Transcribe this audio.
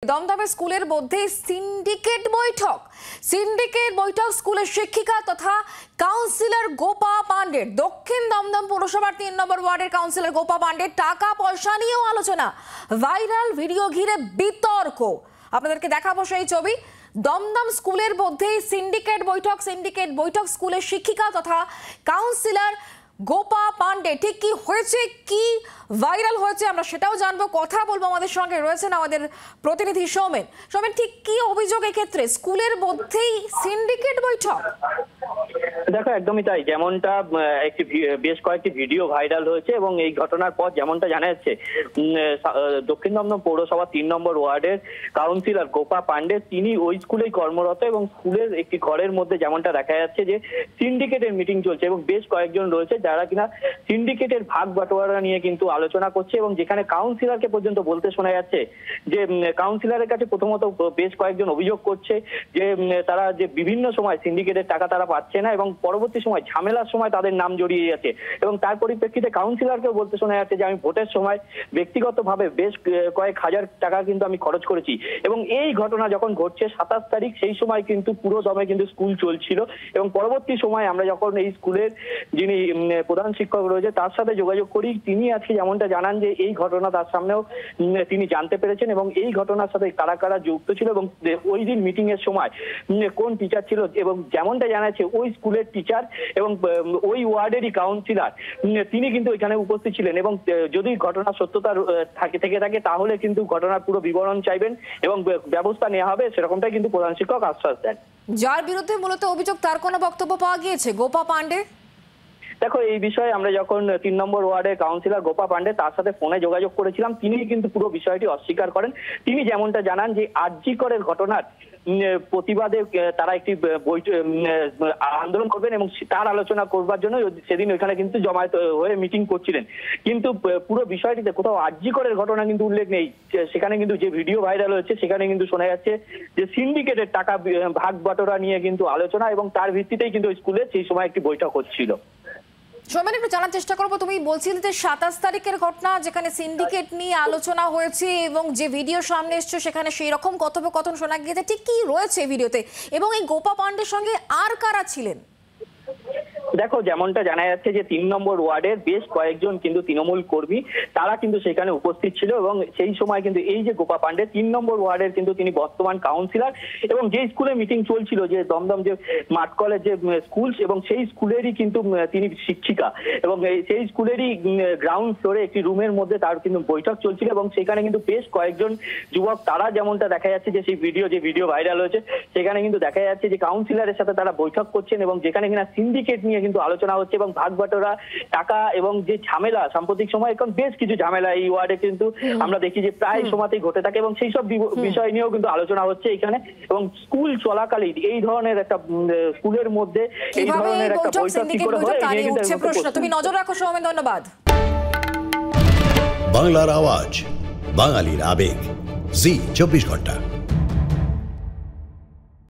দমদমে স্কুলের মধ্যে সিন্ডিকেট বৈঠক স্কুলের শিক্ষিকা তথা কাউন্সিলর গোপা পাণ্ডে, দক্ষিণ দমদম পৌরসভার ৩ নম্বর ওয়ার্ডের কাউন্সিলর গোপা পাণ্ডে টাকা পয়সা নিয়েও আলোচনা, ভাইরাল ভিডিও ঘিরে বিতর্ক। আপনাদেরকে দেখাবো সেই ছবি। দমদম স্কুলের মধ্যে সিন্ডিকেট বৈঠক স্কুলের শিক্ষিকা তথা কাউন্সিলর গোপা পাণ্ডে, ঠিক কি হয়েছে, কি ভাইরাল হয়েছে আমরা সেটাও জানবো, কথা বলবো। আমাদের সঙ্গে রয়েছেন আমাদের প্রতিনিধি সৌমেন। ঠিক কি অভিযোগ এক্ষেত্রে স্কুলের মধ্যেই সিন্ডিকেট বৈঠক? দেখো, একদমই তাই। যেমনটা বেশ কয়েকটি ভিডিও ভাইরাল হয়েছে এবং এই ঘটনার পর যেমনটা জানা যাচ্ছে, দক্ষিণ দমদম পৌরসভা ৩ নম্বর ওয়ার্ডের কাউন্সিলর গোপা পাণ্ডে তিনি ওই স্কুলেই কর্মরত এবং স্কুলের একটি ঘরের মধ্যে যেমনটা দেখা যাচ্ছে যে সিন্ডিকেটের মিটিং চলছে এবং বেশ কয়েকজন রয়েছে যারা কিনা সিন্ডিকেটের ভাগ বাটোয়ারা নিয়ে কিন্তু আলোচনা করছে এবং যেখানে কাউন্সিলরকে পর্যন্ত বলতে শোনা যাচ্ছে যে কাউন্সিলরের কাছে প্রথমত বেশ কয়েকজন অভিযোগ করছে যে তারা যে বিভিন্ন সময় সিন্ডিকেটের টাকা তারা পাচ্ছে না এবং পরবর্তী সময় ঝামেলার সময় তাদের নাম জড়িয়ে যাচ্ছে এবং তার পরিপ্রেক্ষিতে কাউন্সিলরকেও বলতে শোনা যাচ্ছে যে আমি ভোটের সময় ব্যক্তিগতভাবে বেশ কয়েক হাজার টাকা কিন্তু আমি খরচ করেছি। এবং এই ঘটনা যখন ঘটছে ২৭ তারিখ, সেই সময় কিন্তু পুরো দমে কিন্তু স্কুল চলছিল এবং পরবর্তী সময় আমরা যখন এই স্কুলের যিনি প্রধান শিক্ষক রয়েছে তার সাথে যোগাযোগ করি, তিনি আজকে যেমনটা জানান যে এই ঘটনা তার সামনেও তিনি জানতে পেরেছেন এবং এই ঘটনার সাথে কারা কারা যুক্ত ছিল এবং ওই দিন মিটিং এর সময় কোন টিচার ছিল এবং যেমনটা জানাচ্ছে ওই স্কুলের টিচার এবং ওই ওয়ার্ডেরই কাউন্সিলর তিনি কিন্তু এখানে উপস্থিত ছিলেন এবং যদি ঘটনা সত্যতা থেকে থাকে তাহলে কিন্তু ঘটনার পুরো বিবরণ চাইবেন এবং ব্যবস্থা নেওয়া হবে, সেরকমটাই কিন্তু প্রধান শিক্ষক আশ্বাস দেন। যার বিরুদ্ধে মূলত অভিযোগ তার কোনো বক্তব্য পাওয়া গিয়েছে গোপা পাণ্ডে? দেখো, এই বিষয়ে আমরা যখন ৩ নম্বর ওয়ার্ডের কাউন্সিলর গোপা পাণ্ডে তার সাথে ফোনে যোগাযোগ করেছিলাম, তিনি কিন্তু পুরো বিষয়টি অস্বীকার করেন। তিনি যেমনটা জানান যে আরজি করের ঘটনার প্রতিবাদে তারা একটি আন্দোলন করবেন এবং তার আলোচনা করবার জন্য সেদিন ওইখানে কিন্তু জমায়েত হয়ে মিটিং করছিলেন, কিন্তু পুরো বিষয়টিতে কোথাও আরজি করের ঘটনা কিন্তু উল্লেখ নেই। সেখানে কিন্তু যে ভিডিও ভাইরাল হচ্ছে সেখানে কিন্তু শোনা যাচ্ছে যে সিন্ডিকেটের টাকা ভাগ বাটোয়ারা নিয়ে কিন্তু আলোচনা এবং তার ভিত্তিতেই কিন্তু স্কুলে সেই সময় একটি বৈঠক হচ্ছিল। সৌমেন, একটু জানার চেষ্টা করবো, তুমি বলছিলে যে ২৭ তারিখের ঘটনা যেখানে সিন্ডিকেট নিয়ে আলোচনা হয়েছে এবং যে ভিডিও সামনে এসছে সেখানে সেই রকম কথোপকথন শোনা গিয়েছে, ঠিক কি রয়েছে ভিডিওতে এবং এই গোপা পাণ্ডের সঙ্গে আর কারা ছিলেন? দেখো, যেমনটা জানা যাচ্ছে যে ৩ নম্বর ওয়ার্ডের বেশ কয়েকজন কিন্তু তৃণমূল কর্মী তারা কিন্তু সেখানে উপস্থিত ছিল এবং সেই সময় কিন্তু এই যে গোপা পাণ্ডে ৩ নম্বর ওয়ার্ডের কিন্তু তিনি বর্তমান কাউন্সিলর এবং যে স্কুলে মিটিং চলছিল যে দমদম যে মাঠকলের যে স্কুল এবং সেই স্কুলেরই কিন্তু তিনি শিক্ষিকা এবং সেই স্কুলেরই গ্রাউন্ড ফ্লোরে একটি রুমের মধ্যে তার কিন্তু বৈঠক চলছিল এবং সেখানে কিন্তু বেশ কয়েকজন যুবক তারা যেমনটা দেখা যাচ্ছে যে সেই ভিডিও ভাইরাল হয়েছে সেখানে কিন্তু দেখা যাচ্ছে যে কাউন্সিলরের সাথে তারা বৈঠক করছেন এবং যেখানে কিনা সিন্ডিকেট নিয়ে কিন্তু আলোচনা হচ্ছে এবং ভাগ বাটোয়ারা টাকা এবং যে ঝামেলা সাম্প্রতিক সময় এখন বেশ কিছু ঝামেলা এই ওয়ার্ডে কিন্তু আমরা দেখি যে প্রায় সময়তেই ঘটে থাকে এবং সেই সব বিষয় নিয়েও কিন্তু আলোচনা হচ্ছে এখানে এবং স্কুল চলাকালীন এই ধরনের একটা স্কুলের মধ্যে এই ধরনের একটা বৈঠক কি করে হয় এই নিয়ে কিন্তু প্রশ্ন তুমি নজর রাখো। সৌমেন, ধন্যবাদ। বাংলার আওয়াজ, বাঙালির আবেগ, জি ২৪ ঘন্টা।